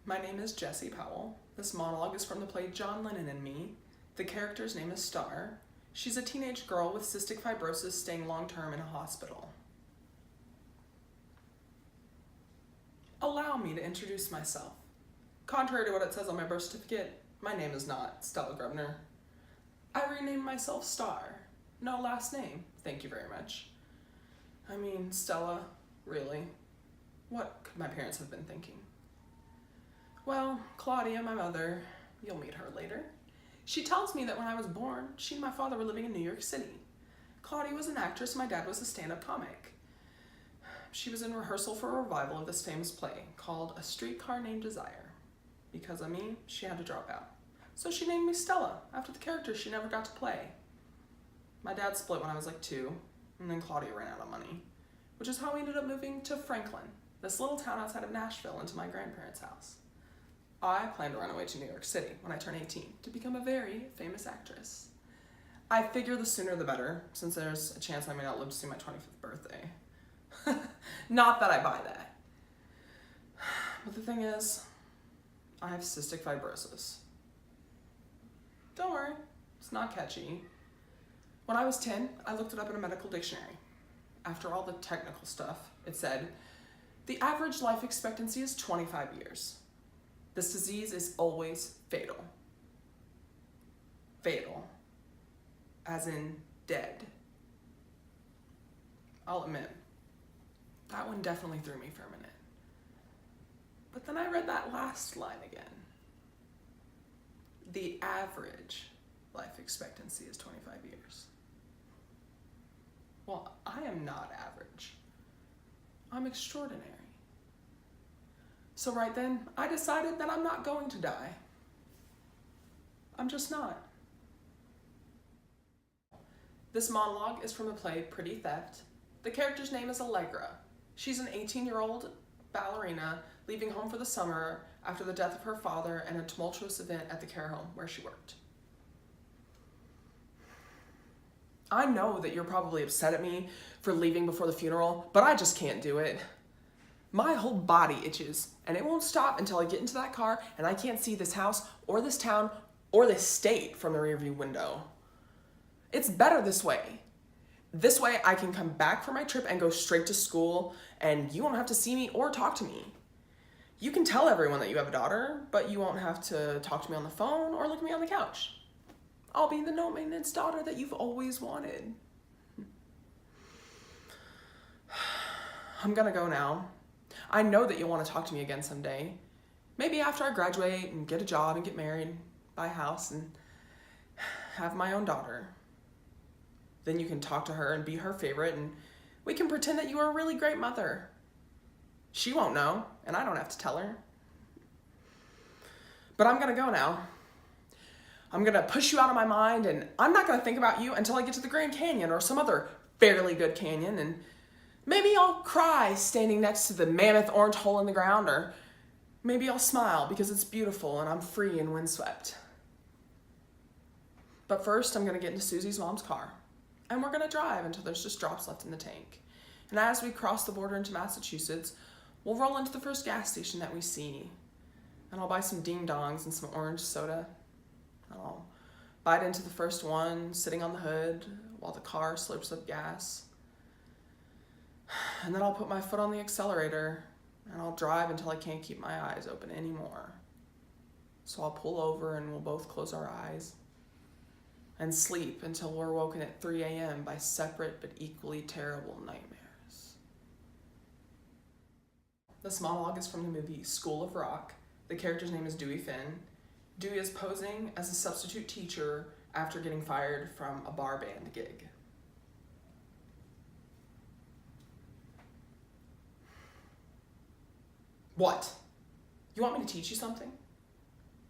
My name is Jessie Powell. This monologue is from the play John Lennon Me. The character's name is Star. She's a teenage girl with cystic fibrosis staying long-term in a hospital. Allow me to introduce myself. Contrary to what it says on my birth certificate, my name is not Stella Grubner. I renamed myself Star. No last name, thank you very much. I mean, Stella, really? What could my parents have been thinking? Well, Claudia, my mother, you'll meet her later. She tells me that when I was born, she and my father were living in New York City. Claudia was an actress, and my dad was a stand-up comic. She was in rehearsal for a revival of this famous play called A Streetcar Named Desire. Because of me, she had to drop out. So she named me Stella, after the character she never got to play. My dad split when I was like 2, and then Claudia ran out of money, which is how we ended up moving to Franklin, this little town outside of Nashville, into my grandparents' house. I plan to run away to New York City when I turn 18 to become a very famous actress. I figure the sooner the better, since there's a chance I may not live to see my 25th birthday. Not that I buy that. But the thing is, I have cystic fibrosis. Don't worry, it's not catchy. When I was 10, I looked it up in a medical dictionary. After all the technical stuff, it said, the average life expectancy is 25 years. This disease is always fatal. Fatal. As in dead. I'll admit, that one definitely threw me for a minute. But then I read that last line again. The average life expectancy is 25 years. Well, I am not average. I'm extraordinary. So right then, I decided that I'm not going to die. I'm just not. This monologue is from the play Pretty Theft. The character's name is Allegra. She's an 18-year-old ballerina leaving home for the summer after the death of her father and a tumultuous event at the care home where she worked. I know that you're probably upset at me for leaving before the funeral, but I just can't do it. My whole body itches, and it won't stop until I get into that car and I can't see this house or this town or this state from the rearview window. It's better this way. This way I can come back from my trip and go straight to school, and you won't have to see me or talk to me. You can tell everyone that you have a daughter, but you won't have to talk to me on the phone or look at me on the couch. I'll be the no-maintenance daughter that you've always wanted. I'm gonna go now. I know that you'll want to talk to me again someday. Maybe after I graduate and get a job and get married, buy a house, and have my own daughter. Then you can talk to her and be her favorite, and we can pretend that you are a really great mother. She won't know, and I don't have to tell her. But I'm gonna go now. I'm gonna push you out of my mind, and I'm not gonna think about you until I get to the Grand Canyon or some other fairly good canyon, and maybe I'll cry standing next to the mammoth orange hole in the ground, or maybe I'll smile because it's beautiful and I'm free and windswept. But first, I'm gonna get into Susie's mom's car, and we're gonna drive until there's just drops left in the tank. And as we cross the border into Massachusetts, we'll roll into the first gas station that we see, and I'll buy some ding-dongs and some orange soda. And I'll bite into the first one, sitting on the hood while the car slurps up gas. And then I'll put my foot on the accelerator, and I'll drive until I can't keep my eyes open anymore. So I'll pull over and we'll both close our eyes and sleep until we're woken at 3 a.m. by separate but equally terrible nightmares. This monologue is from the movie School of Rock. The character's name is Dewey Finn. Dewey is posing as a substitute teacher after getting fired from a bar band gig. What? You want me to teach you something?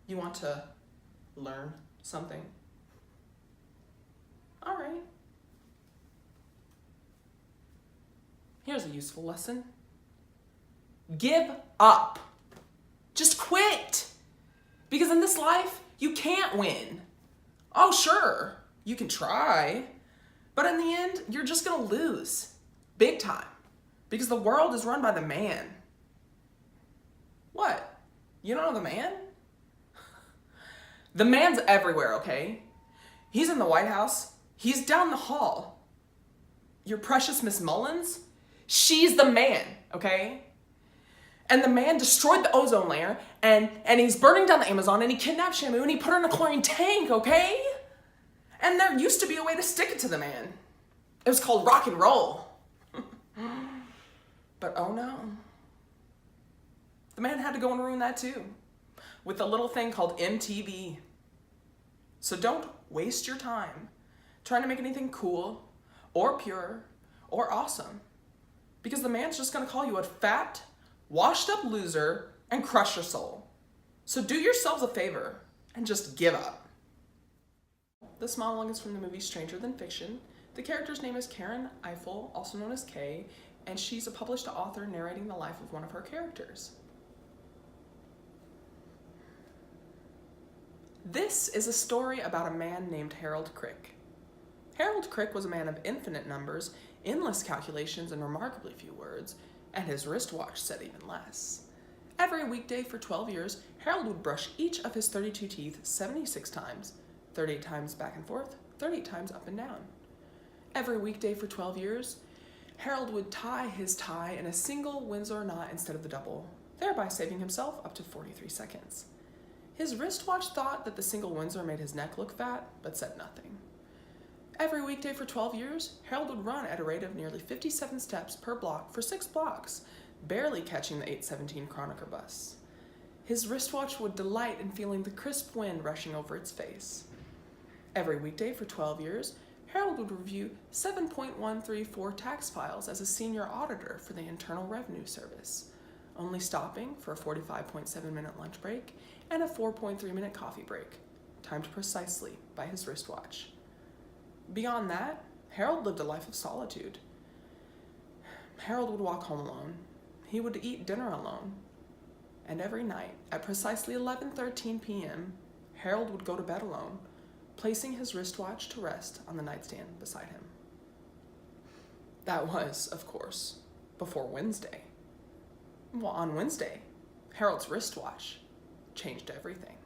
You want to learn something? All right. Here's a useful lesson. Give up. Just quit. Because in this life, you can't win. Oh, sure, you can try. But in the end, you're just gonna lose. Big time. Because the world is run by the man. What? You don't know the man? The man's everywhere, okay? He's in the White House. He's down the hall. Your precious Miss Mullins? She's the man, okay? And the man destroyed the ozone layer, and he's burning down the Amazon, and he kidnapped Shamu, and he put her in a chlorine tank, okay? And there used to be a way to stick it to the man. It was called rock and roll. But oh no. The man had to go and ruin that too, with a little thing called MTV. So don't waste your time trying to make anything cool or pure or awesome, because the man's just gonna call you a fat, washed up loser and crush your soul. So do yourselves a favor and just give up. This monologue is from the movie Stranger Than Fiction. The character's name is Karen Eiffel, also known as Kay, and she's a published author narrating the life of one of her characters. This is a story about a man named Harold Crick. Harold Crick was a man of infinite numbers, endless calculations, and remarkably few words, and his wristwatch said even less. Every weekday for 12 years, Harold would brush each of his 32 teeth 76 times, 38 times back and forth, 38 times up and down. Every weekday for 12 years, Harold would tie his tie in a single Windsor knot instead of the double, thereby saving himself up to 43 seconds. His wristwatch thought that the single Windsor made his neck look fat, but said nothing. Every weekday for 12 years, Harold would run at a rate of nearly 57 steps per block for 6 blocks, barely catching the 8:17 Chronicle bus. His wristwatch would delight in feeling the crisp wind rushing over its face. Every weekday for 12 years, Harold would review 7.134 tax files as a senior auditor for the Internal Revenue Service, only stopping for a 45.7-minute lunch break and a 4.3-minute coffee break, timed precisely by his wristwatch. Beyond that, Harold lived a life of solitude. Harold would walk home alone. He would eat dinner alone. And every night, at precisely 11:13 p.m., Harold would go to bed alone, placing his wristwatch to rest on the nightstand beside him. That was, of course, before Wednesday. Well, on Wednesday, Harold's wristwatch changed everything.